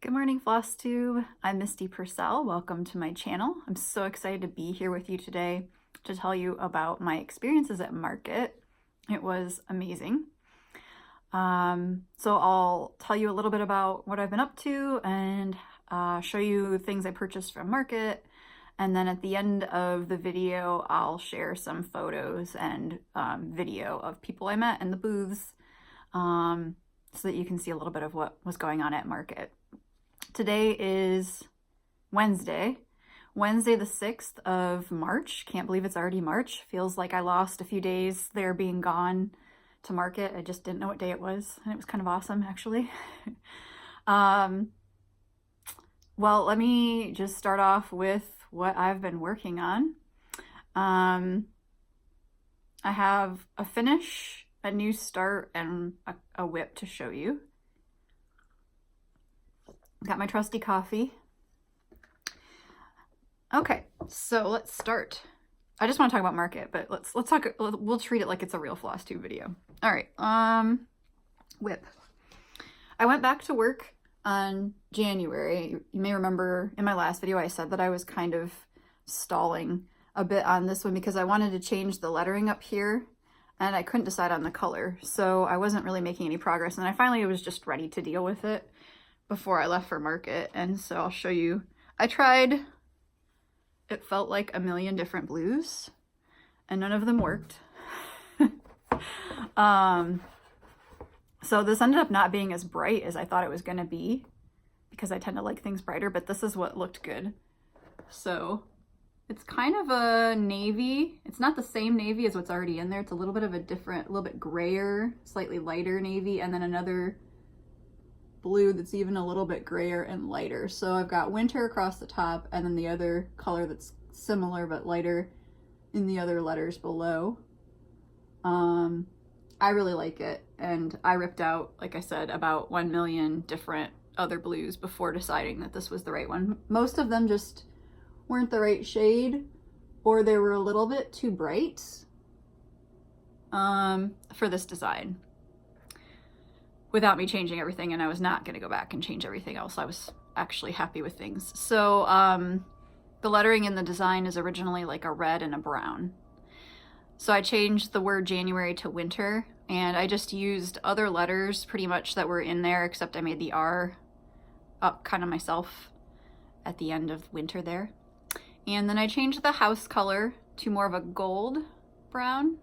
Good morning, Flosstube. I'm Misty Purcell. Welcome to my channel. I'm so excited to be here with you today to tell you about my experiences at market. It was amazing. So I'll tell you a little bit about what I've been up to and show you things I purchased from market. And then at the end of the video, I'll share some photos and video of people I met in the booths so that you can see a little bit of what was going on at market. Today is Wednesday the 6th of March. Can't believe it's already March. Feels like I lost a few days there being gone to market. I just didn't know what day it was, and it was kind of awesome, actually. Well, let me just start off with what I've been working on. I have a finish, a new start, and a whip to show you. Got my trusty coffee. Okay, so let's start. I just want to talk about market, but let's talk. We'll treat it like it's a real Flosstube video. All right, whip. I went back to work on January. You may remember in my last video I said that I was kind of stalling a bit on this one because I wanted to change the lettering up here and I couldn't decide on the color, so I wasn't really making any progress, and I finally was just ready to deal with it before I left for market. And so I'll show you. I tried, it felt like a million different blues and none of them worked. So this ended up not being as bright as I thought it was going to be because I tend to like things brighter, but this is what looked good. So it's kind of a navy. It's not the same navy as what's already in there. It's a little bit of a different, a little bit grayer, slightly lighter navy, and then another blue that's even a little bit grayer and lighter. So I've got winter across the top and then the other color that's similar but lighter in the other letters below. I really like it, and I ripped out, like I said, about 1 million different other blues before deciding that this was the right one. Most of them just weren't the right shade, or they were a little bit too bright for this design, without me changing everything, and I was not going to go back and change everything else. I was actually happy with things. So the lettering in the design is originally like a red and a brown. So I changed the word January to winter, and I just used other letters pretty much that were in there, except I made the R up kind of myself at the end of winter there. And then I changed the house color to more of a gold brown.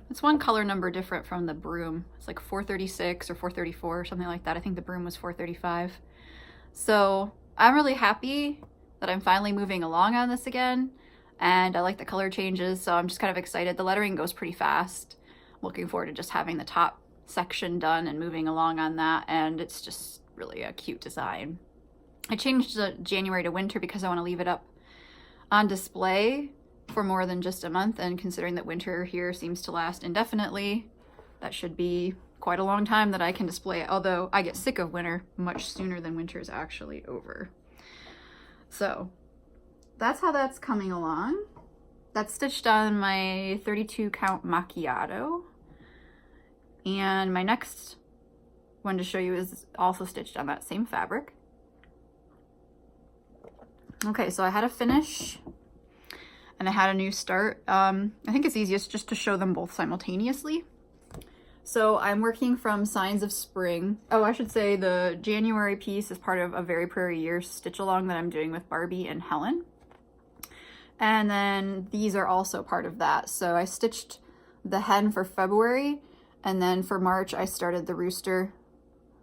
It's one color number different from the broom. It's like 436 or 434 or something like that. I think the broom was 435. So I'm really happy that I'm finally moving along on this again, and I like the color changes, so I'm just kind of excited. The lettering goes pretty fast. I'm looking forward to just having the top section done and moving along on that, and it's just really a cute design. I changed the January to winter because I want to leave it up on display for more than just a month, and considering that winter here seems to last indefinitely, that should be quite a long time that I can display it, although I get sick of winter much sooner than winter is actually over. So that's how that's coming along. That's stitched on my 32 count macchiato, and my next one to show you is also stitched on that same fabric. Okay, so I had a finish and I had a new start. I think it's easiest just to show them both simultaneously. So I'm working from Signs of Spring. Oh, I should say the January piece is part of a Very Prairie Year stitch along that I'm doing with Barbie and Helen. And then these are also part of that. So I stitched the hen for February, and then for March I started the rooster,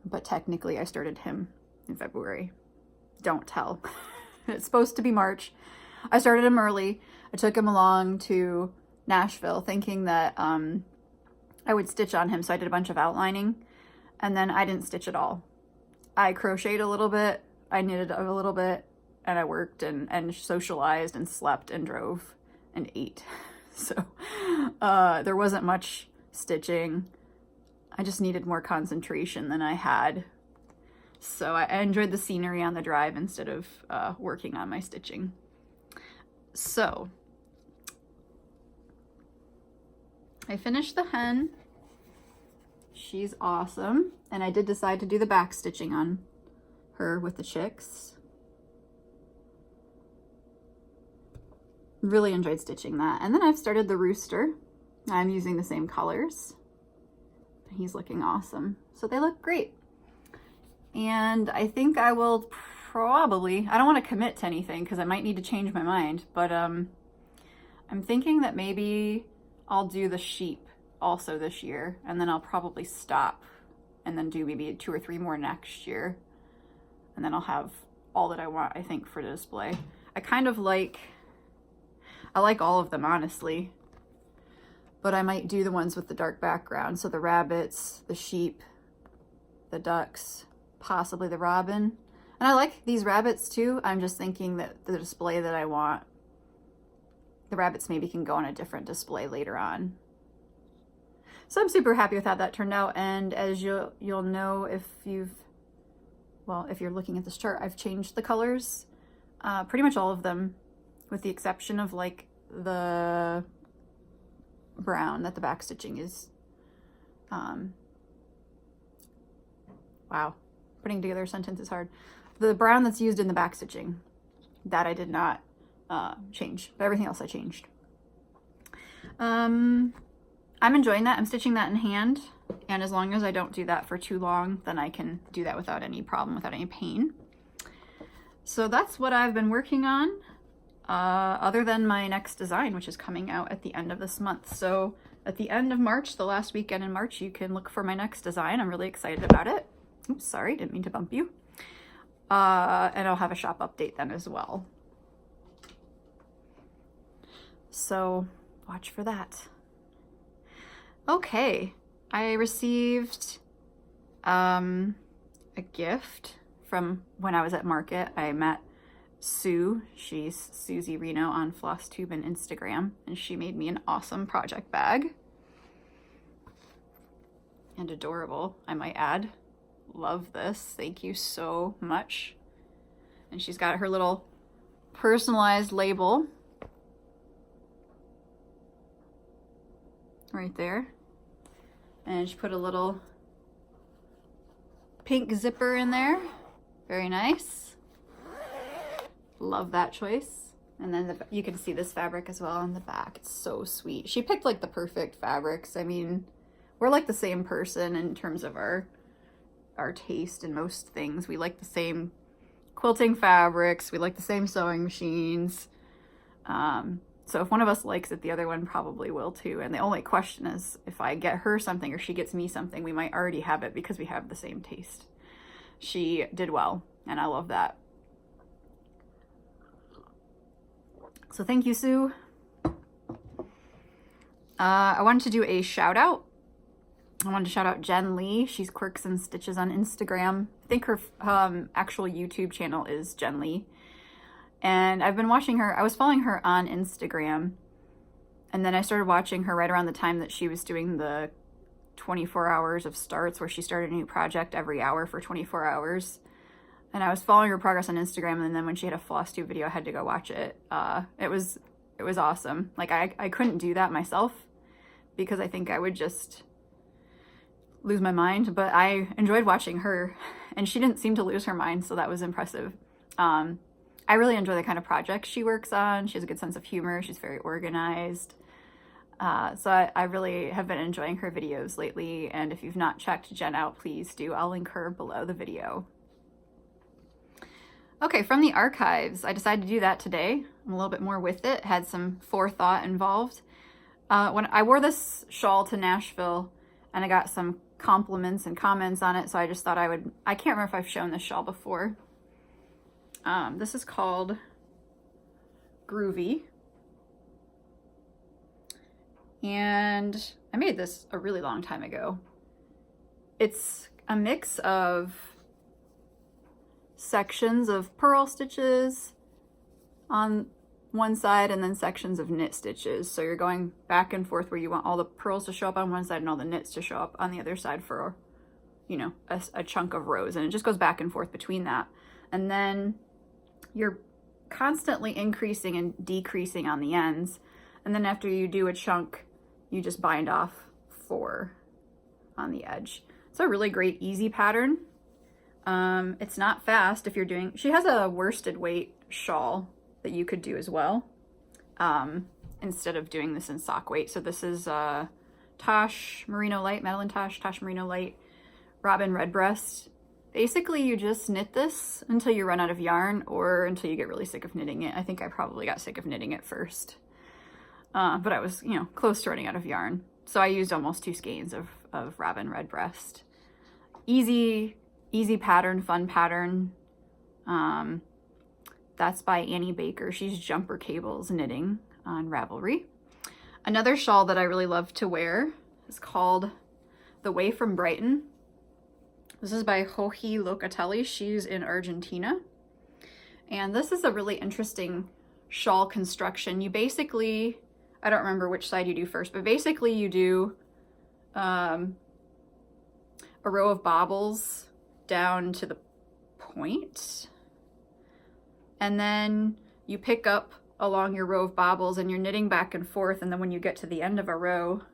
but technically I started him in February. Don't tell. It's supposed to be March. I started him early. I took him along to Nashville thinking that I would stitch on him, so I did a bunch of outlining, and then I didn't stitch at all. I crocheted a little bit, I knitted a little bit, and I worked and socialized and slept and drove and ate. So there wasn't much stitching. I just needed more concentration than I had. So I enjoyed the scenery on the drive instead of working on my stitching. So I finished the hen. She's awesome. And I did decide to do the back stitching on her with the chicks. Really enjoyed stitching that. And then I've started the rooster. I'm using the same colors. He's looking awesome. So they look great. And I think I will probably, I don't want to commit to anything because I might need to change my mind, but I'm thinking that maybe I'll do the sheep also this year, and then I'll probably stop and then do maybe 2 or 3 more next year. And then I'll have all that I want, I think, for display. I kind of like, I like all of them, honestly. But I might do the ones with the dark background. So the rabbits, the sheep, the ducks, possibly the robin. And I like these rabbits too. I'm just thinking that the display that I want, the rabbits maybe can go on a different display later on. So I'm super happy with how that turned out. And as you'll know if you've, well, if you're looking at this chart, I've changed the colors, pretty much all of them, with the exception of like the brown that the back stitching is, wow, putting together a sentence is hard. The brown that's used in the back stitching, that I did not change, but everything else I changed. I'm enjoying that. I'm stitching that in hand, and as long as I don't do that for too long, then I can do that without any problem, without any pain. So that's what I've been working on, other than my next design, which is coming out at the end of this month. So at the end of March, the last weekend in March, you can look for my next design. I'm really excited about it. Oops, sorry, didn't mean to bump you. And I'll have a shop update then as well. So watch for that. Okay, I received a gift from when I was at market. I met Sue, she's Suzy Reno on Flosstube and Instagram, and she made me an awesome project bag. And adorable, I might add. Love this, thank you so much. And she's got her little personalized label right there. And she put a little pink zipper in there. Very nice. Love that choice. And then you can see this fabric as well on the back. It's so sweet. She picked like the perfect fabrics. I mean, we're like the same person in terms of our taste in most things. We like the same quilting fabrics. We like the same sewing machines. So if one of us likes it, the other one probably will too. And the only question is if I get her something or she gets me something, we might already have it because we have the same taste. She did well, and I love that. So thank you, Sue. I wanted to do a shout out. I wanted to shout out Jen Lee. She's Quirks and Stitches on Instagram. I think her actual YouTube channel is Jen Lee. And I've been watching her. I was following her on Instagram, and then I started watching her right around the time that she was doing the 24 hours of starts, where she started a new project every hour for 24 hours. And I was following her progress on Instagram, and then when she had a Flosstube video, I had to go watch it. It was awesome. Like I couldn't do that myself because I think I would just lose my mind, but I enjoyed watching her, and she didn't seem to lose her mind, so that was impressive. I really enjoy the kind of projects she works on. She has a good sense of humor. She's very organized. So I really have been enjoying her videos lately, and if you've not checked Jen out, please do. I'll link her below the video. Okay, from the archives, I decided to do that today. I'm a little bit more with it. Had some forethought involved. When I wore this shawl to Nashville, and I got some compliments and comments on it, so I just thought I can't remember if I've shown this shawl before. This is called Groovy. And I made this a really long time ago. It's a mix of sections of purl stitches on one side and then sections of knit stitches. So you're going back and forth where you want all the purls to show up on one side and all the knits to show up on the other side for, you know, a chunk of rows. And it just goes back and forth between that. And then you're constantly increasing and decreasing on the ends. And then after you do a chunk, you just bind off 4 on the edge. It's a really great, easy pattern. It's not fast if you're doing, she has a worsted weight shawl that you could do as well, instead of doing this in sock weight. So this is Tosh Merino Light, Madeline Tosh Merino Light Robin Redbreast. Basically, you just knit this until you run out of yarn or until you get really sick of knitting it. I think I probably got sick of knitting it first, but I was, you know, close to running out of yarn. So I used almost 2 skeins of Robin Redbreast. Easy pattern, fun pattern. That's by Annie Baker. She's Jumper Cables Knitting on Ravelry. Another shawl that I really love to wear is called the Way From Brighton. This is by Joji Locatelli. She's in Argentina. And this is a really interesting shawl construction. You basically, I don't remember which side you do first, but basically you do a row of bobbles down to the point. And then you pick up along your row of bobbles and you're knitting back and forth. And then when you get to the end of a row,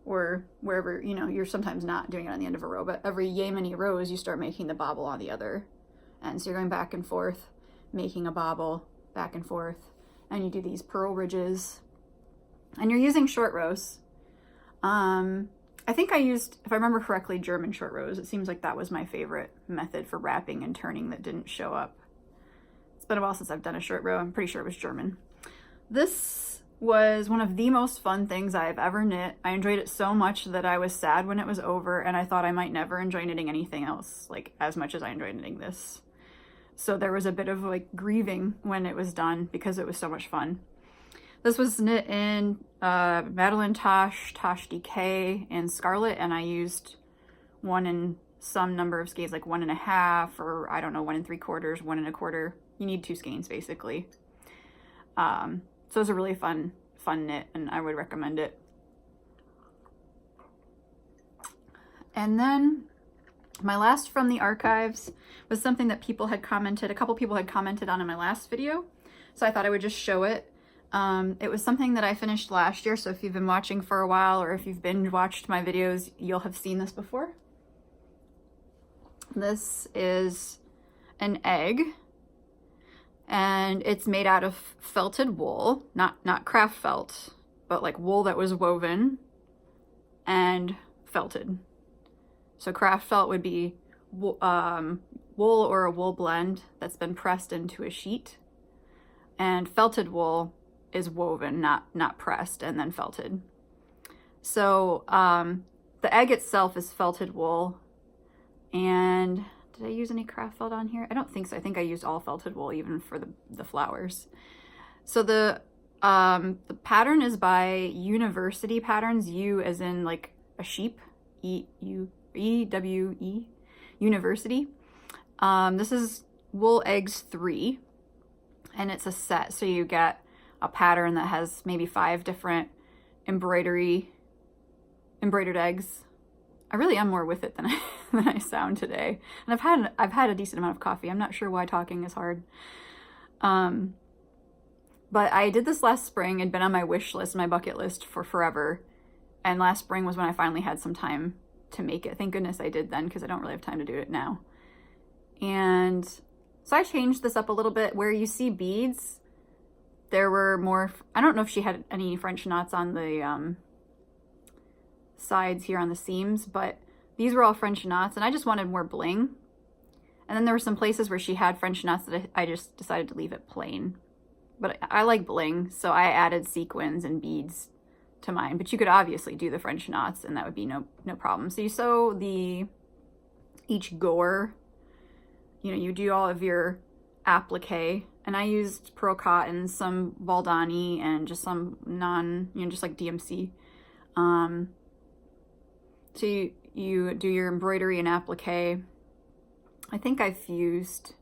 or wherever, you know, you're sometimes not doing it on the end of a row, but every yay many rows, you start making the bobble on the other. And so you're going back and forth, making a bobble, back and forth, and you do these purl ridges. And you're using short rows. I think I used, if I remember correctly, German short rows. It seems like that was my favorite method for wrapping and turning that didn't show up. It's been a while since I've done a short row. I'm pretty sure it was German. This was one of the most fun things I've ever knit. I enjoyed it so much that I was sad when it was over, and I thought I might never enjoy knitting anything else like as much as I enjoyed knitting this. So there was a bit of like grieving when it was done because it was so much fun. This was knit in Madeline Tosh, Tosh DK, and Scarlet, and I used one in some number of skeins, like 1.5, or I don't know, 1 3/4, 1 1/4. You need 2 skeins basically. So it was a really fun knit, and I would recommend it. And then my last from the archives was something that people had commented, a couple people had commented on in my last video. So I thought I would just show it. It was something that I finished last year. So if you've been watching for a while, or if you've binge watched my videos, you'll have seen this before. This is an egg. And it's made out of felted wool, not craft felt, but like wool that was woven and felted. So craft felt would be wool or a wool blend that's been pressed into a sheet, and felted wool is woven, not pressed and then felted. So the egg itself is felted wool, and did I use any craft felt on here? I don't think so. I think I used all felted wool, even for the flowers. So the pattern is by University Patterns, U as in like a sheep, E-W-E, University. This is Wool Eggs 3, and it's a set. So you get a pattern that has maybe 5 different embroidered eggs. I really am more with it than I sound today. And I've had a decent amount of coffee. I'm not sure why talking is hard. But I did this last spring. It'd been on my wish list, my bucket list for forever. And last spring was when I finally had some time to make it. Thank goodness I did then, because I don't really have time to do it now. And so I changed this up a little bit. Where you see beads, there were more, I don't know if she had any French knots on the sides here on the seams, but these were all French knots, and I just wanted more bling. And then there were some places where she had French knots that I just decided to leave it plain. But I like bling, so I added sequins and beads to mine. But you could obviously do the French knots, and that would be no problem. So you sew each gore, you know, you do all of your applique, and I used pearl cotton, some Valdani, and just some just like DMC. So you do your embroidery and applique. I think I fused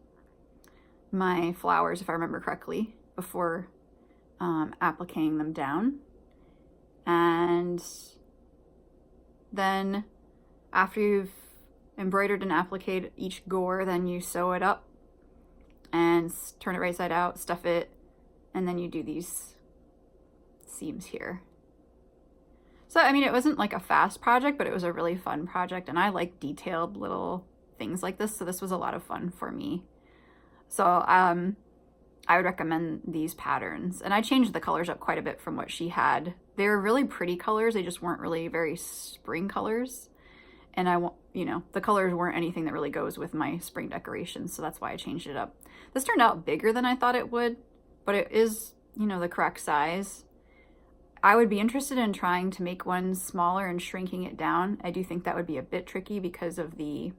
my flowers, if I remember correctly, before appliquing them down. And then after you've embroidered and appliqued each gore, then you sew it up and turn it right side out, stuff it, and then you do these seams here. So, I mean, it wasn't like a fast project, but it was a really fun project, and I like detailed little things like this. So this was a lot of fun for me. So I would recommend these patterns. And I changed the colors up quite a bit from what she had. They were really pretty colors. They just weren't really very spring colors. And the colors weren't anything that really goes with my spring decorations. So that's why I changed it up. This turned out bigger than I thought it would, but it is, the correct size. I would be interested in trying to make one smaller and shrinking it down. I do think that would be a bit tricky because of the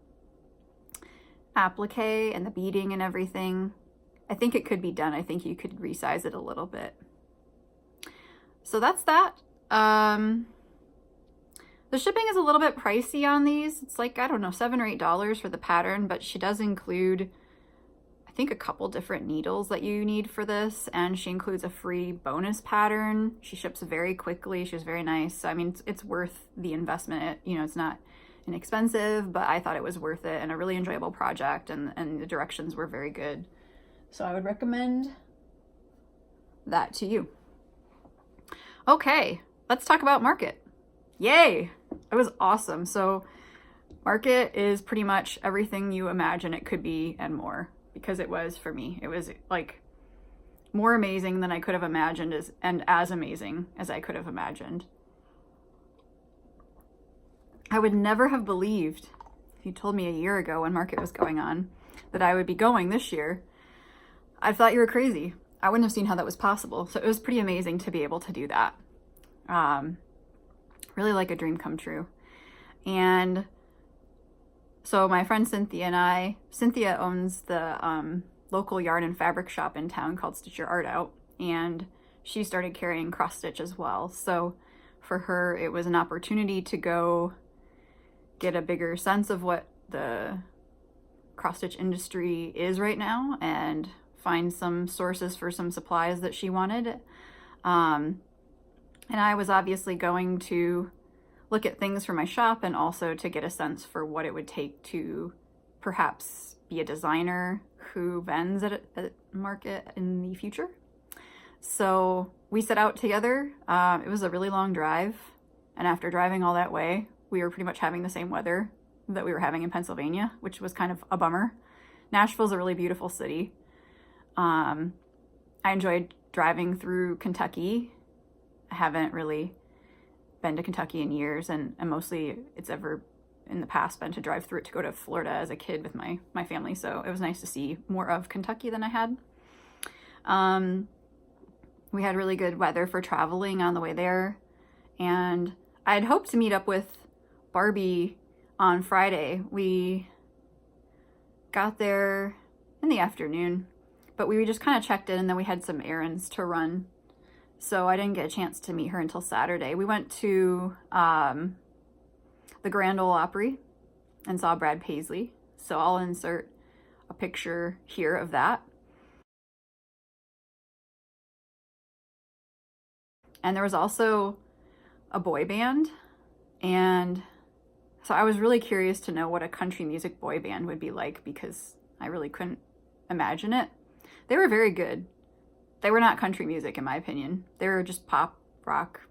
applique and the beading and everything. I think it could be done. I think you could resize it a little bit. So that's that. The shipping is a little bit pricey on these. It's like, I don't know, $7 or $8 for the pattern, but she does include, I think, a couple different needles that you need for this, and she includes a free bonus pattern. She ships very quickly. She was very nice. So, I mean, it's worth the investment. It's not inexpensive, but I thought it was worth it and a really enjoyable project, and the directions were very good. So I would recommend that to you. Okay, let's talk about Market. Yay! It was awesome. So Market is pretty much everything you imagine it could be and more, because it was for me. It was like more amazing than I could have imagined, and as amazing as I could have imagined. I would never have believed, if you told me a year ago when Market was going on, that I would be going this year. I thought you were crazy. I wouldn't have seen how that was possible. So it was pretty amazing to be able to do that. Really like a dream come true. And so my friend Cynthia owns the local yarn and fabric shop in town called Stitch Your Art Out, and she started carrying cross stitch as well. So for her, it was an opportunity to go get a bigger sense of what the cross stitch industry is right now and find some sources for some supplies that she wanted. And I was obviously going to look at things for my shop and also to get a sense for what it would take to perhaps be a designer who vends at Market in the future. So we set out together. It was a really long drive. And after driving all that way, we were pretty much having the same weather that we were having in Pennsylvania, which was kind of a bummer. Nashville's a really beautiful city. I enjoyed driving through Kentucky. I haven't really been to Kentucky in years, and mostly it's ever in the past been to drive through it to go to Florida as a kid with my family. So it was nice to see more of Kentucky than I had. We had really good weather for traveling on the way there, and I had hoped to meet up with Barbie on Friday. We got there in the afternoon, but we just kind of checked in, and then we had some errands to run. So I didn't get a chance to meet her until Saturday. We went to the Grand Ole Opry and saw Brad Paisley. So I'll insert a picture here of that. And there was also a boy band. And so I was really curious to know what a country music boy band would be like, because I really couldn't imagine it. They were very good. They were not country music, in my opinion. They were just pop rock,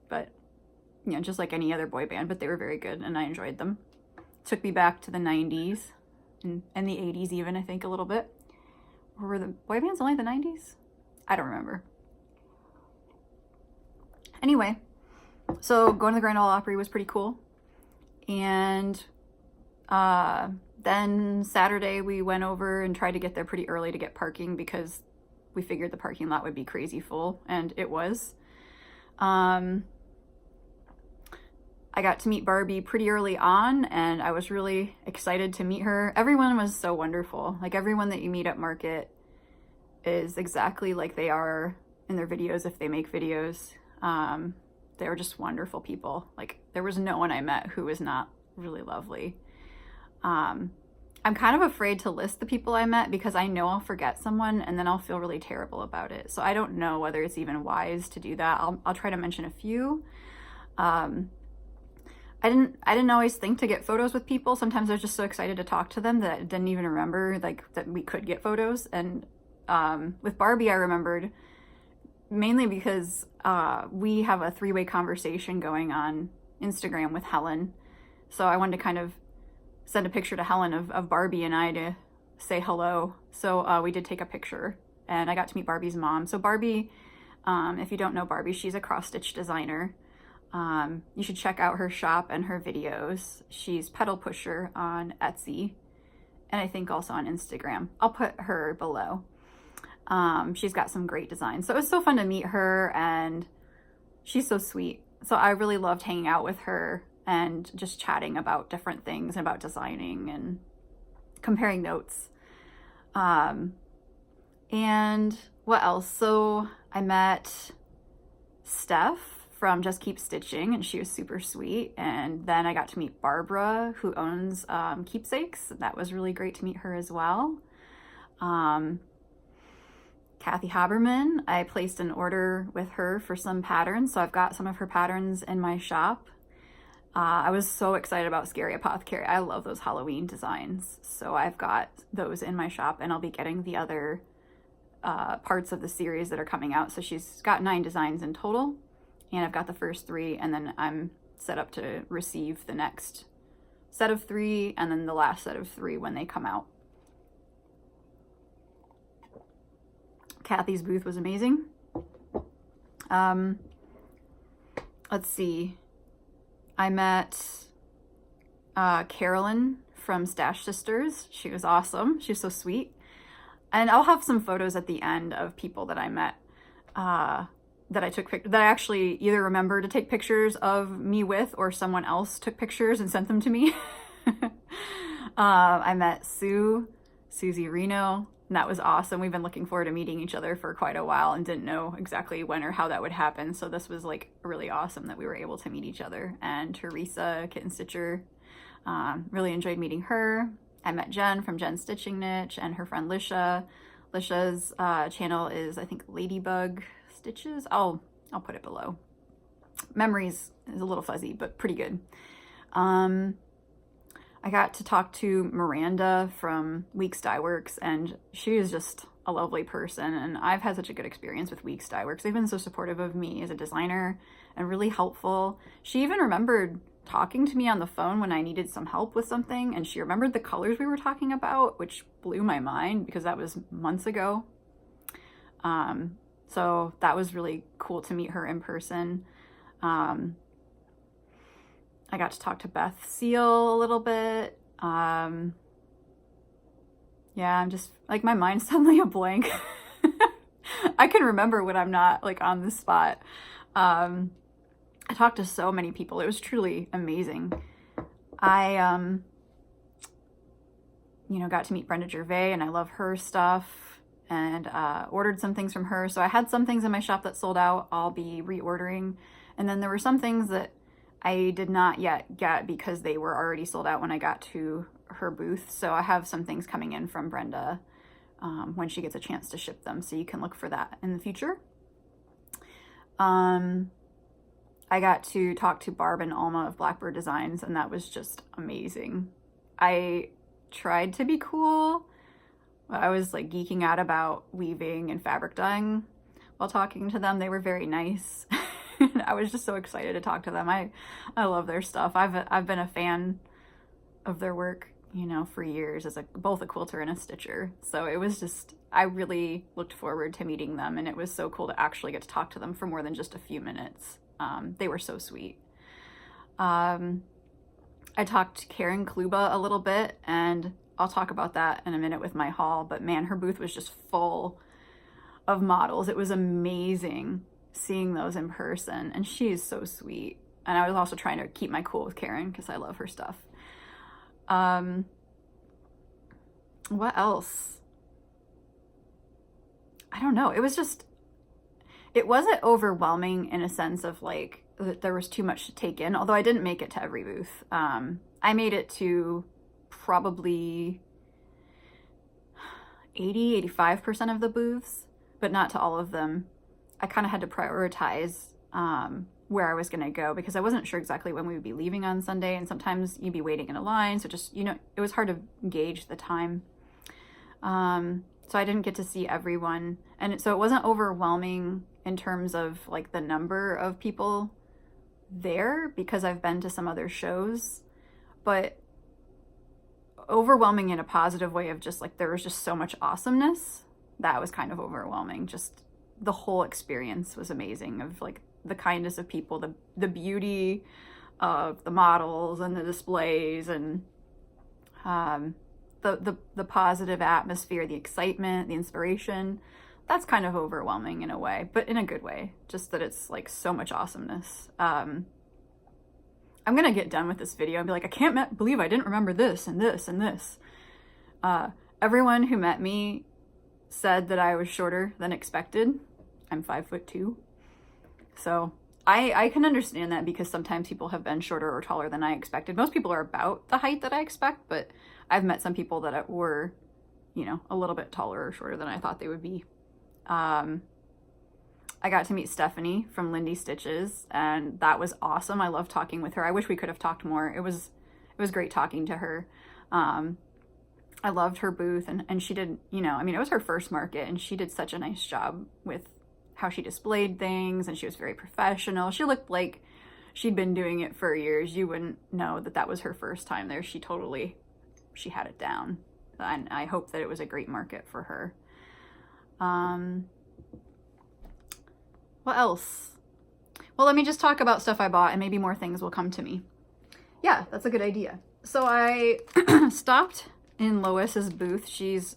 but just like any other boy band, but they were very good and I enjoyed them. Took me back to the 90s and the 80s even, I think, a little bit. Or were the boy bands only the 90s? I don't remember. Anyway, so going to the Grand Ole Opry was pretty cool. And then Saturday we went over and tried to get there pretty early to get parking, because we figured the parking lot would be crazy full, and it was. I got to meet Barbie pretty early on, and I was really excited to meet her. Everyone was so wonderful. Like, everyone that you meet at Market is exactly like they are in their videos, if they make videos. They were just wonderful people. Like, there was no one I met who was not really lovely. I'm kind of afraid to list the people I met, because I know I'll forget someone and then I'll feel really terrible about it. So I don't know whether it's even wise to do that. I'll try to mention a few. I didn't always think to get photos with people. Sometimes I was just so excited to talk to them that I didn't even remember that we could get photos. And with Barbie, I remembered mainly because we have a 3-way conversation going on Instagram with Helen. So I wanted to kind of send a picture to Helen of Barbie and I to say hello. So we did take a picture, and I got to meet Barbie's mom. So Barbie, if you don't know Barbie, she's a cross-stitch designer. You should check out her shop and her videos. She's Petal Pusher on Etsy, and I think also on Instagram. I'll put her below. She's got some great designs. So it was so fun to meet her, and she's so sweet. So I really loved hanging out with her and just chatting about different things and about designing and comparing notes. And what else? So I met Steph from Just Keep Stitching, and she was super sweet. And then I got to meet Barbara, who owns Keepsakes. That was really great to meet her as well. Kathy Haberman, I placed an order with her for some patterns, so I've got some of her patterns in my shop. I was so excited about Scary Apothecary. I love those Halloween designs, so I've got those in my shop, and I'll be getting the other parts of the series that are coming out. So she's got 9 designs in total, and I've got the first 3, and then I'm set up to receive the next set of 3, and then the last set of 3 when they come out. Kathy's booth was amazing. Let's see. I met Carolyn from Stash Sisters. She was awesome. She was so sweet. And I'll have some photos at the end of people that I met that I actually either remember to take pictures of me with, or someone else took pictures and sent them to me. I met Suzy Reno, and that was awesome. We've been looking forward to meeting each other for quite a while and didn't know exactly when or how that would happen. So this was like really awesome that we were able to meet each other. And Teresa, Kitten Stitcher, really enjoyed meeting her. I met Jen from Jen's Stitching Niche and her friend Lisha. Lisha's channel is, I think, Ladybug Stitches. I'll put it below. Memories is a little fuzzy, but pretty good. I got to talk to Miranda from Weeks Dye Works, and she is just a lovely person, and I've had such a good experience with Weeks Dye Works. They've been so supportive of me as a designer and really helpful. She even remembered talking to me on the phone when I needed some help with something, and she remembered the colors we were talking about, which blew my mind because that was months ago. So that was really cool to meet her in person. I got to talk to Beth Seal a little bit. Yeah, I'm just, like, my mind's suddenly a blank. I can remember when I'm not, like, on the spot. I talked to so many people. It was truly amazing. I, got to meet Brenda Gervais, and I love her stuff, and ordered some things from her. So I had some things in my shop that sold out. I'll be reordering. And then there were some things that I did not yet get because they were already sold out when I got to her booth. So I have some things coming in from Brenda when she gets a chance to ship them. So you can look for that in the future. I got to talk to Barb and Alma of Blackbird Designs, and that was just amazing. I tried to be cool. I was like geeking out about weaving and fabric dyeing while talking to them. They were very nice. I was just so excited to talk to them. I love their stuff. I've been a fan of their work, for years as both a quilter and a stitcher. So it was just, I really looked forward to meeting them, and it was so cool to actually get to talk to them for more than just a few minutes. They were so sweet. I talked to Karen Kluba a little bit, and I'll talk about that in a minute with my haul, but man, her booth was just full of models. It was amazing seeing those in person, and she is so sweet. And I was also trying to keep my cool with Karen because I love her stuff. What else? I don't know. It wasn't overwhelming in a sense of like that there was too much to take in, although I didn't make it to every booth. I made it to probably 85% of the booths, but not to all of them. I kind of had to prioritize where I was going to go because I wasn't sure exactly when we would be leaving on Sunday, and sometimes you'd be waiting in a line, so just, it was hard to gauge the time. So I didn't get to see everyone, and so it wasn't overwhelming in terms of like the number of people there because I've been to some other shows, but overwhelming in a positive way of just like, there was just so much awesomeness. That was kind of overwhelming. Just the whole experience was amazing, of like the kindness of people, the beauty of the models and the displays, and the positive atmosphere, the excitement, the inspiration. That's kind of overwhelming in a way, but in a good way, just that it's like so much awesomeness. I'm gonna get done with this video and be like, I can't believe I didn't remember this and this and this. Everyone who met me said that I was shorter than expected. I'm 5'2". So I can understand that, because sometimes people have been shorter or taller than I expected. Most people are about the height that I expect, but I've met some people that were, you know, a little bit taller or shorter than I thought they would be. I got to meet Stephanie from Lindy Stitches, and that was awesome. I love talking with her. I wish we could have talked more. It was great talking to her. I loved her booth, and she did, you know, I mean, it was her first market, and she did such a nice job with how she displayed things, and she was very professional. She looked like she'd been doing it for years. You wouldn't know that that was her first time there. She had it down, and I hope that it was a great market for her. What else? Well, let me just talk about stuff I bought, and maybe more things will come to me. Yeah, that's a good idea. So I stopped in Lois's booth. She's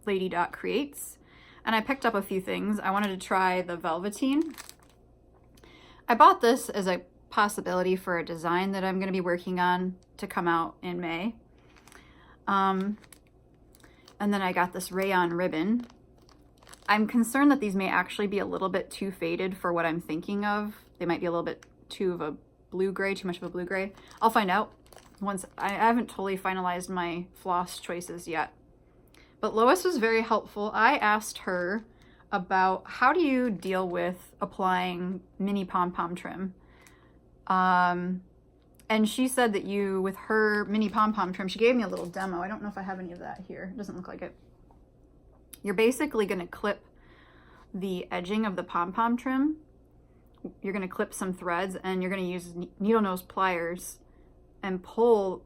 Lady Dot Creates, and I picked up a few things. I wanted to try the Velveteen. I bought this as a possibility for a design that I'm going to be working on to come out in May. And then I got this rayon ribbon. I'm concerned that these may actually be a little bit too faded for what I'm thinking of. They might be a little bit too of a blue-gray, too much of a blue-gray. I'll find out once. I haven't totally finalized my floss choices yet. But Lois was very helpful. I asked her about how do you deal with applying mini pom-pom trim. And she said that with her mini pom-pom trim, she gave me a little demo. I don't know if I have any of that here. It doesn't look like it. You're basically going to clip the edging of the pom-pom trim. You're going to clip some threads, and you're going to use needle nose pliers and pull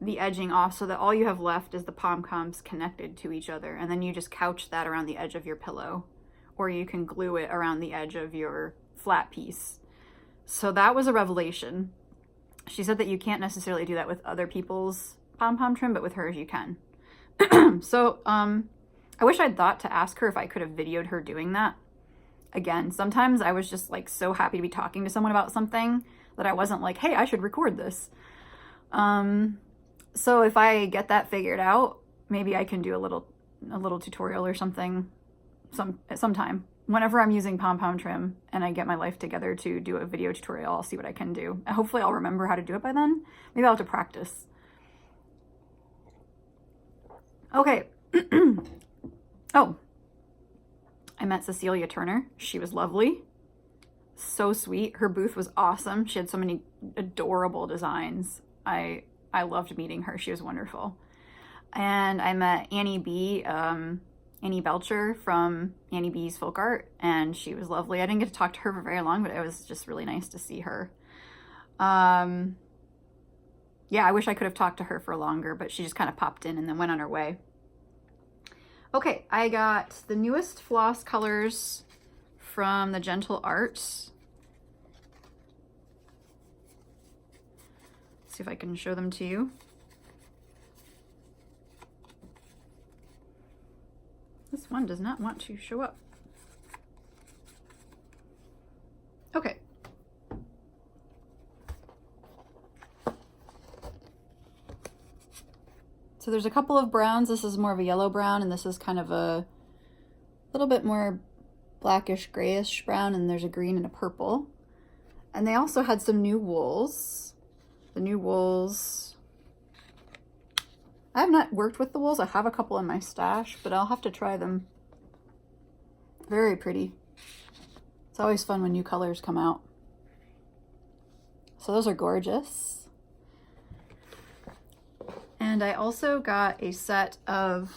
the edging off so that all you have left is the pom-poms connected to each other. And then you just couch that around the edge of your pillow, or you can glue it around the edge of your flat piece. So that was a revelation. She said that you can't necessarily do that with other people's pom-pom trim, but with hers you can. So, I wish I'd thought to ask her if I could have videoed her doing that. Again, sometimes I was just like so happy to be talking to someone about something that I wasn't like, hey, I should record this. So if I get that figured out, maybe I can do a little tutorial or something sometime. Whenever I'm using pom-pom trim and I get my life together to do a video tutorial, I'll see what I can do. Hopefully I'll remember how to do it by then. Maybe I'll have to practice. Okay. Oh, I met Cecilia Turner. She was lovely. So sweet. Her booth was awesome. She had so many adorable designs. I loved meeting her. She was wonderful. And I met Annie B, Annie Belcher from Annie B's Folk Art, and she was lovely. I didn't get to talk to her for very long, but it was just really nice to see her. Yeah, I wish I could have talked to her for longer, but she just kind of popped in and then went on her way. Okay, I got the newest floss colors from the Gentle Arts. Let's see if I can show them to you. This one does not want to show up. Okay. So there's a couple of browns. This is more of a yellow brown, and this is kind of a little bit more blackish grayish brown, and there's a green and a purple. And they also had some new wools. The new wools, I have not worked with the wools. I have a couple in my stash, but I'll have to try them. Very pretty. It's always fun when new colors come out. So those are gorgeous. And I also got a set of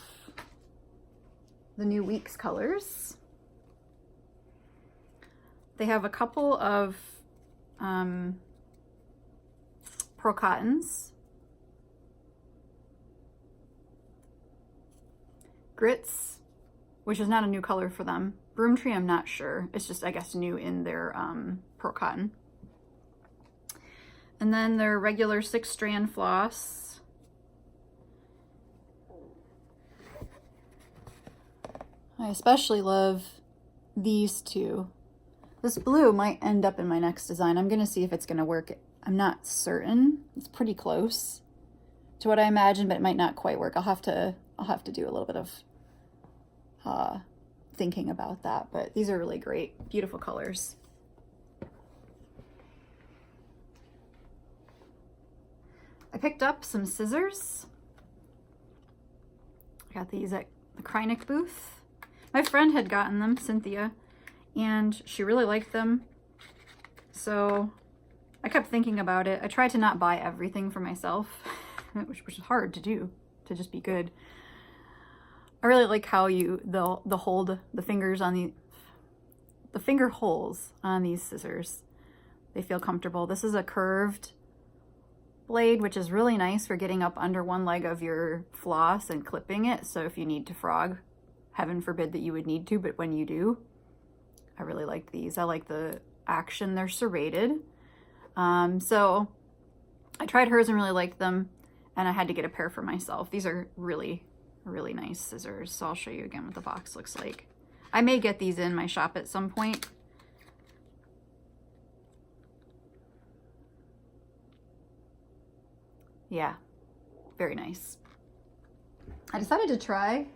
the new Weeks colors. They have a couple of pearl cottons. Grits, which is not a new color for them. Broom Tree, I'm not sure. It's just, I guess, new in their Pearl Cotton. And then their regular 6-strand floss. I especially love these two. This blue might end up in my next design. I'm gonna see if it's gonna work. I'm not certain. It's pretty close to what I imagined, but it might not quite work. I'll have to do a little bit of thinking about that, but these are really great, beautiful colors. I picked up some scissors. I got these at the Krynic booth. My friend had gotten them, Cynthia, and she really liked them. So I kept thinking about it. I tried to not buy everything for myself, which is hard to do, to just be good. I really like how they'll hold the fingers on the finger holes on these scissors. They feel comfortable. This is a curved blade, which is really nice for getting up under one leg of your floss and clipping it. So if you need to frog, heaven forbid that you would need to, but when you do, I really like these. I like the action. They're serrated. So I tried hers and really liked them, and I had to get a pair for myself. These are really, really nice scissors. So I'll show you again what the box looks like. I may get these in my shop at some point. Yeah, very nice. I decided to try,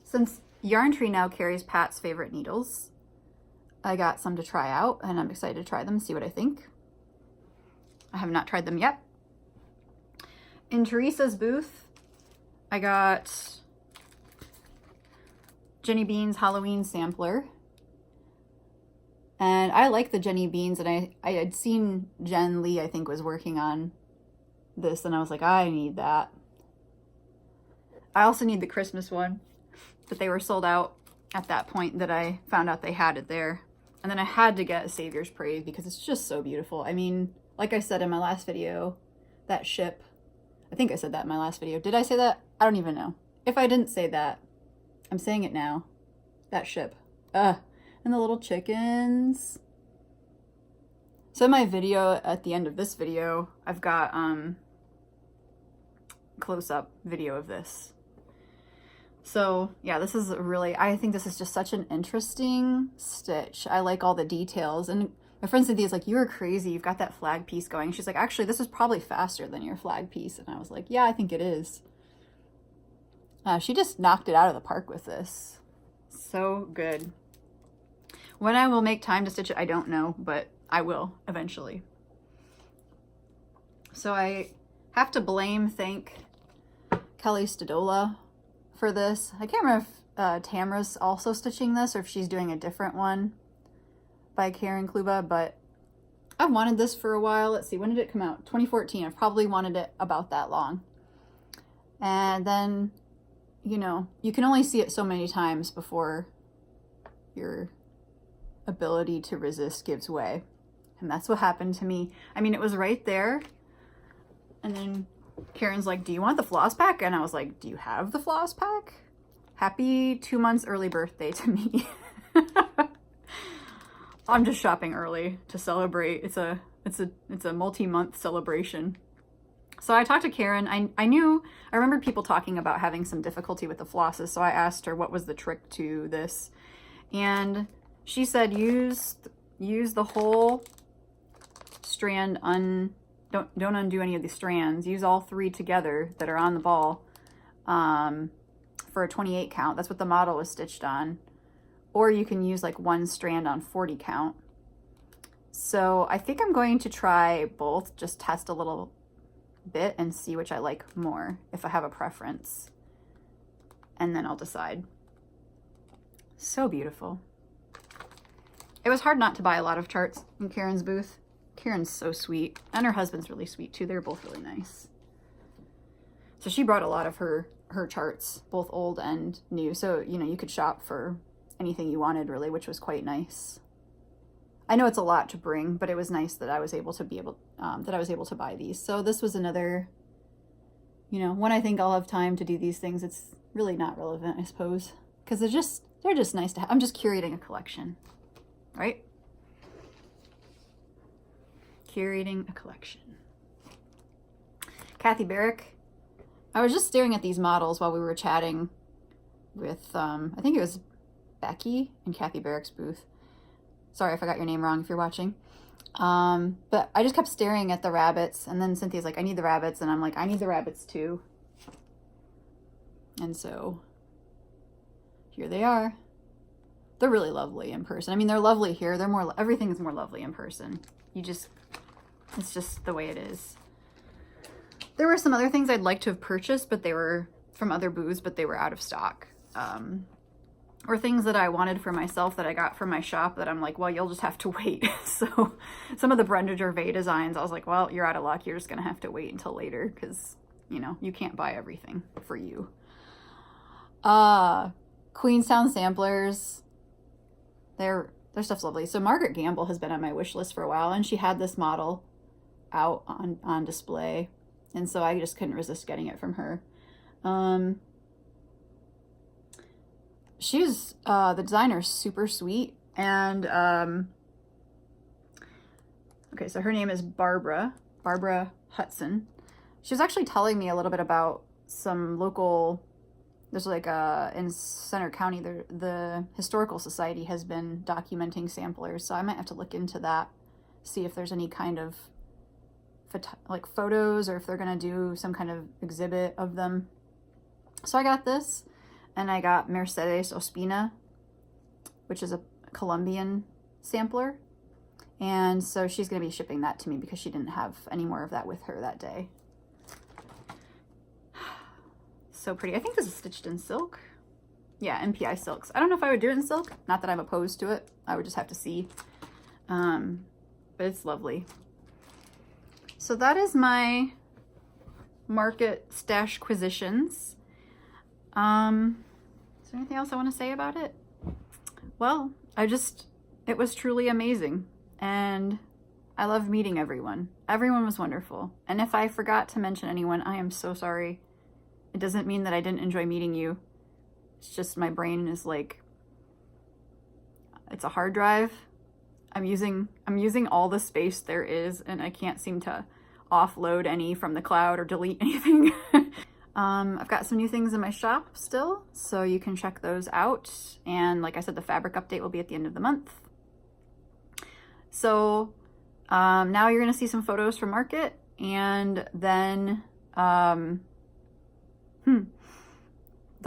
since Yarn Tree now carries Pat's favorite needles, I got some to try out, and I'm excited to try them, see what I think. I have not tried them yet. In Teresa's booth, I got Jenny Bean's Halloween sampler. And I like the Jenny Beans, and I had seen Jen Lee, I think, was working on this, and I was like, I need that. I also need the Christmas one, but they were sold out at that point that I found out they had it there. And then I had to get a Savior's Parade because it's just so beautiful. I mean, like I said in my last video, that ship, I think I said that in my last video. Did I say that? I don't even know. If I didn't say that, I'm saying it now. That ship. And the little chickens. So in my video, at the end of this video, I've got close-up video of this. So yeah, this is I think this is just such an interesting stitch. I like all the details. And my friend Cynthia's like, you are crazy, you've got that flag piece going. She's like, actually, this is probably faster than your flag piece. And I was like, yeah, I think it is. She just knocked it out of the park with this. So good. When I will make time to stitch it, I don't know, but I will eventually. So I have to thank Kelly Stadola for this. I can't remember if Tamara's also stitching this or if she's doing a different one by Karen Kluba, but I've wanted this for a while. Let's see, when did it come out? 2014. I've probably wanted it about that long. And then, you know, you can only see it so many times before your ability to resist gives way. And that's what happened to me. I mean, it was right there. And then Karen's like, do you want the floss pack? And I was like, do you have the floss pack? Happy 2 months early birthday to me. I'm just shopping early to celebrate. It's a multi-month celebration. So I talked to Karen. I remember people talking about having some difficulty with the flosses. So I asked her what was the trick to this. And she said, use the whole strand, don't undo any of the strands. Use all 3 together that are on the ball for a 28 count. That's what the model was stitched on. Or you can use like 1 strand on 40 count. So I think I'm going to try both, just test a little bit and see which I like more, if I have a preference. And then I'll decide. So beautiful. It was hard not to buy a lot of charts in Karen's booth. Karen's so sweet, and her husband's really sweet too. They're both really nice. So she brought a lot of her charts, both old and new. So, you know, you could shop for anything you wanted really, which was quite nice. I know it's a lot to bring, but it was nice that I was able to buy these. So this was another, you know, when I think I'll have time to do these things, it's really not relevant, I suppose, because they're just nice to have. I'm just curating a collection, right? Curating a collection. Kathy Barrick. I was just staring at these models while we were chatting with, I think it was Becky in Kathy Barrick's booth. Sorry if I got your name wrong if you're watching. But I just kept staring at the rabbits, and then Cynthia's like, I need the rabbits, and I'm like, I need the rabbits too. And so here they are. They're really lovely in person. I mean, they're lovely here. They're more, everything is more lovely in person. It's just the way it is. There were some other things I'd like to have purchased, but they were from other booths, but they were out of stock. Or things that I wanted for myself that I got from my shop that I'm like, well, you'll just have to wait. So some of the Brenda Gervais designs, I was like, well, you're out of luck. You're just going to have to wait until later because, you know, you can't buy everything for you. Queenstown samplers. Their stuff's lovely. So Margaret Gamble has been on my wish list for a while, and she had this model out on display. And so I just couldn't resist getting it from her. She's, the designer's super sweet. And, okay, so her name is Barbara Hudson. She was actually telling me a little bit about some local, there's like in Center County, the Historical Society has been documenting samplers. So I might have to look into that, see if there's any kind of like photos or if they're going to do some kind of exhibit of them. So I got this, and I got Mercedes Ospina, which is a Colombian sampler. And so she's going to be shipping that to me because she didn't have any more of that with her that day. So pretty. I think this is stitched in silk. Yeah, MPI silks. I don't know if I would do it in silk. Not that I'm opposed to it. I would just have to see. But it's lovely. So that is my market stash quisitions. Is there anything else I want to say about it? Well, it was truly amazing. And I love meeting everyone. Everyone was wonderful. And if I forgot to mention anyone, I am so sorry. It doesn't mean that I didn't enjoy meeting you. It's just my brain is like, it's a hard drive. I'm using all the space there is, and I can't seem to offload any from the cloud or delete anything. I've got some new things in my shop still, so you can check those out. And like I said, the fabric update will be at the end of the month. So now you're going to see some photos from Market, and then there'll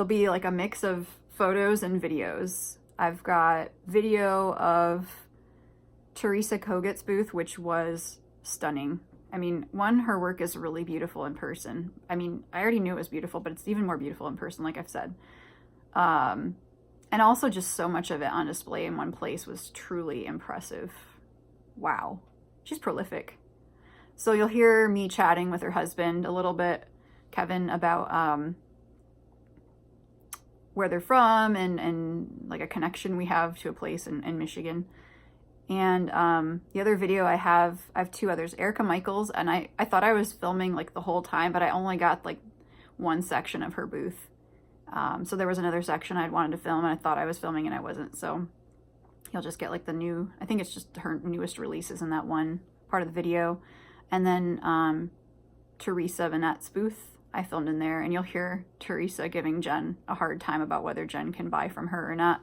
be like a mix of photos and videos. I've got video of Teresa Kogut's booth, which was stunning. I mean, her work is really beautiful in person. I mean, I already knew it was beautiful, but it's even more beautiful in person, like I've said. And also just so much of it on display in one place was truly impressive. Wow. She's prolific. So you'll hear me chatting with her husband a little bit, Kevin, about where they're from and like a connection we have to a place in Michigan. And the other video I have two others, Erica Michaels, and I thought I was filming like the whole time, but I only got like one section of her booth. So there was another section I'd wanted to film, and I thought I was filming and I wasn't. So you'll just get like the new, I think it's just her newest releases in that one part of the video. And then Teresa Vanette's booth I filmed in there, and you'll hear Teresa giving Jen a hard time about whether Jen can buy from her or not.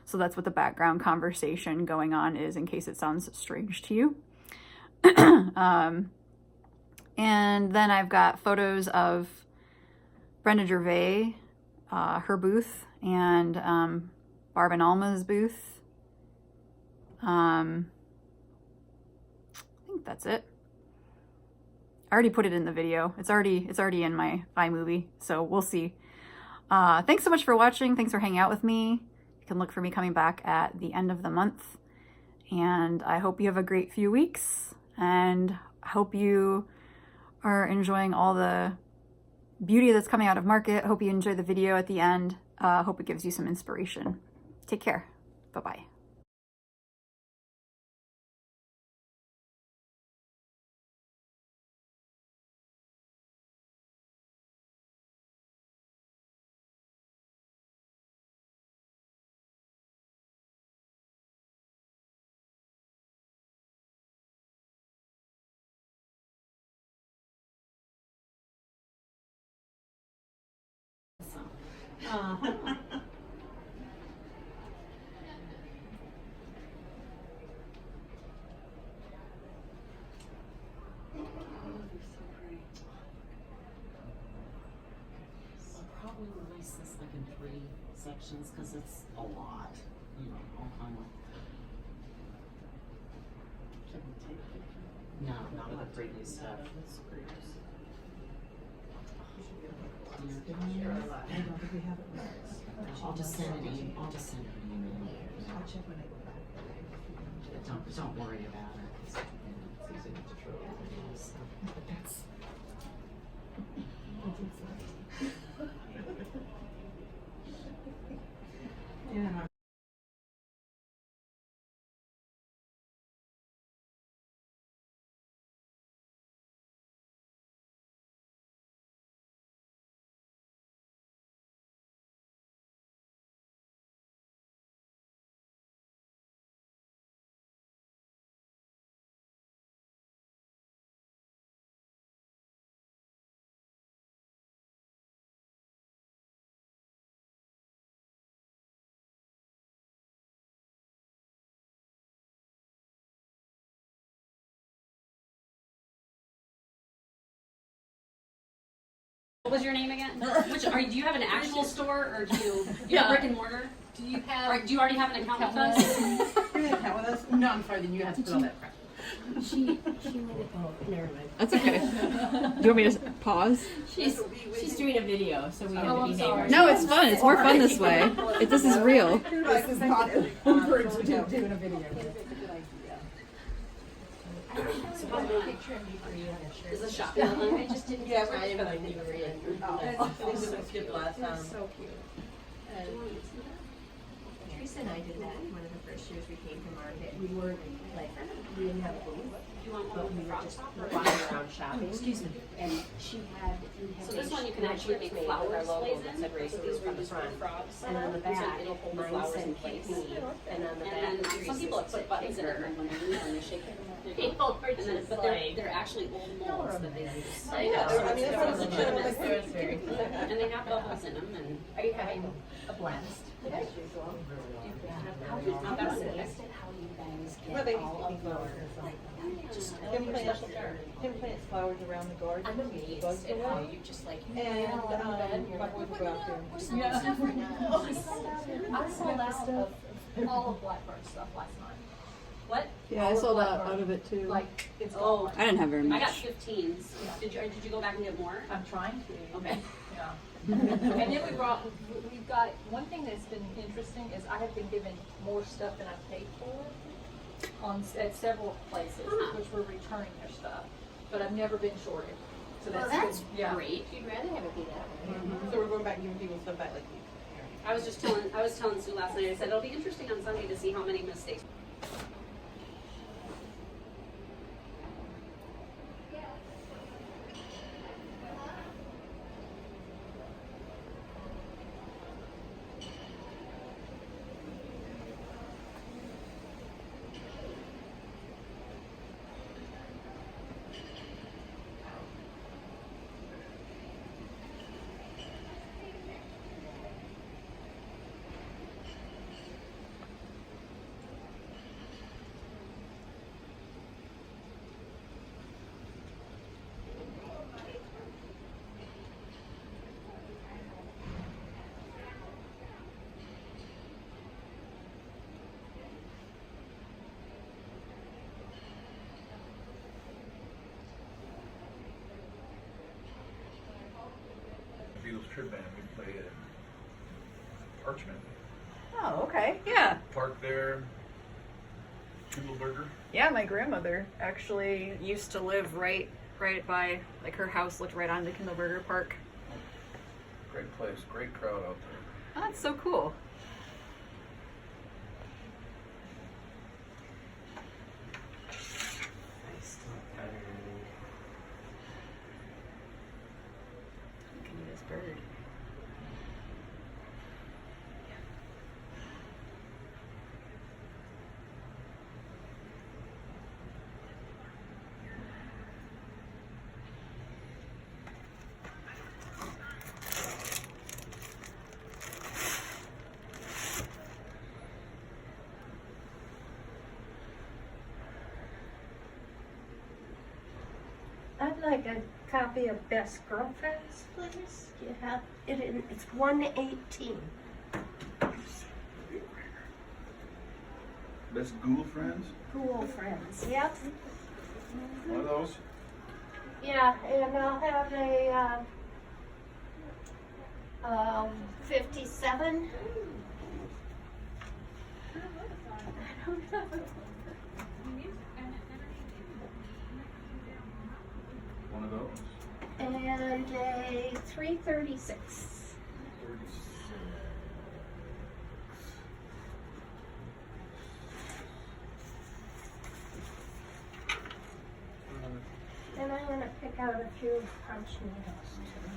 So that's what the background conversation going on is, in case it sounds strange to you. And then I've got photos of Brenda Gervais, her booth, and Barb and Alma's booth. I think that's it. I already put it in the video. It's already in my iMovie, so we'll see. Thanks so much for watching. Thanks for hanging out with me. You can look for me coming back at the end of the month. And I hope you have a great few weeks. And I hope you are enjoying all the beauty that's coming out of Market. I hope you enjoy the video at the end. Hope it gives you some inspiration. Take care. Bye-bye. Probably release this like in 3 sections because it's a lot, you know, all kind of. No, not of the previous stuff. I'll just send it in. I'll just send it an email. I'll check when I go back. Don't worry about it. It's easy to throw it. But that's. Yeah. What was your name again? Do you have an actual store or do you have brick and mortar? Do you already have an account with us? You have an account with us? No, I'm sorry, then you have to put all that crap. She let it go. Never mind. That's okay. Do you want me to pause? She's doing a video, so we have to be neighbors. No, it's fun. It's more fun this way. This is real. This is not encouraged to doing a video. Is the shop online? I just didn't get time when you were in. So cute. Teresa and I did that one of the first years we came to market. We weren't like, we didn't have a booth, but we were just walking around shopping. Excuse me. And she had. So this one you can actually make flowers plays in. So these were just frogs. And on the back, it'll hold the mine flowers in said place. me. And on the And back, then some Teresa's people have put buttons in it, and when they lean on, they shake it. But they're actually old molds that they use. I know. So I mean, it's that's legitimate. very cool. And they have bubbles in them, and Are you having a blast? not that one. How you guys Well, get they all of your, like, just Him plants flowers around the garden. I'm amazed at how you just like, And, my boys go out there. We're selling stuff right now. I sold out of all of Blackbird's stuff last night. What? Yeah, I sold out of it too. Like, it's Oh, I didn't have very I much. got 15s. Did you go back and get more? I'm trying to. Okay. Yeah. And then we've got, one thing that's been interesting is I have been given more stuff than I've paid for at several places, Huh. which were returning their stuff. But I've never been shorted. So Well, that's that's good. Yeah. great. You'd rather have it be that way. So we're going back and giving people stuff back like you. I was telling Sue last night, I said it'll be interesting on Sunday to see how many mistakes. Beatles trip band, we played at Parchment. Oh, okay. Yeah. Park there, Burger. Yeah, my grandmother actually used to live right by, like, her house looked right onto Kindleberger Park. Great place, great crowd out there. Oh, that's so cool. Look at this bird. like a copy of Best Girlfriends, please? You have it in, it's 118. Best Ghoul Friends? Cool Friends, yep. One of those? Yeah, and I'll have a 57. I don't know. One of those? And a 336. And I'm gonna pick out a few punch needles too.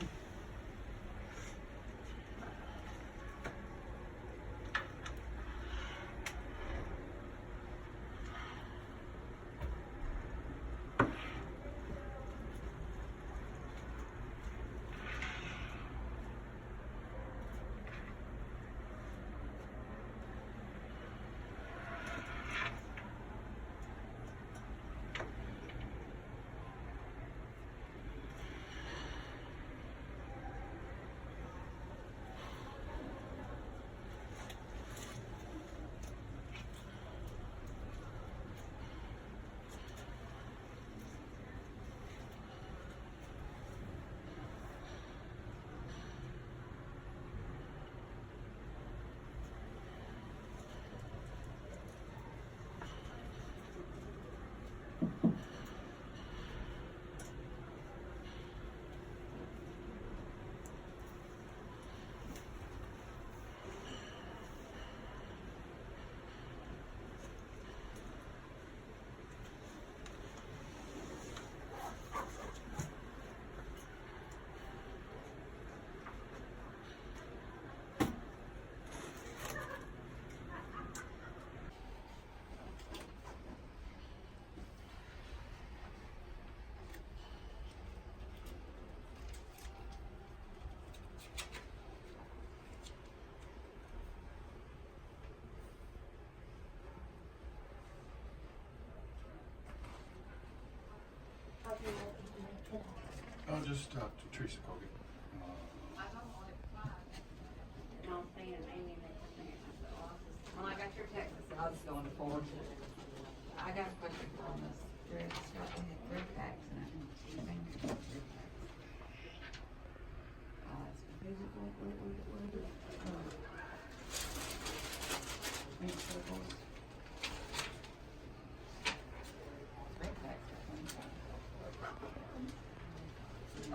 Oh, just to Teresa Kogut. When I got your text, I was going forward to it. I got a question on this. There's three packs in it.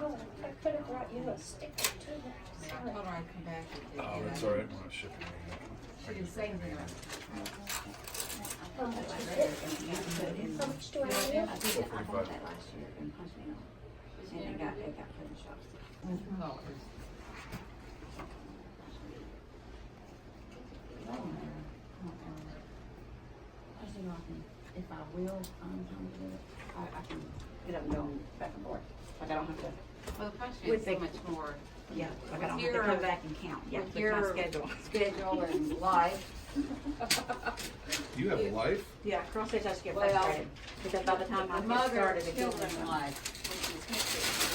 Oh, I could have brought you a sticker too. I told her I'd come back. Oh, that's all right. I'm gonna ship it. She didn't say anything. How much is it? How much do I owe you? I bought that last year in Huntsville. And it got put in shops. If I will, I can get up and go back and forth. Like I don't have to. Well, the question is so much more. Yeah, like I don't have to Your- come back and count. Yeah, with with my your- schedule. Schedule and life. You have a life? Yeah, cross stitch I just get Well, frustrated. Because by the time I The get mother started, of it gives me children's some. life, which is hectic.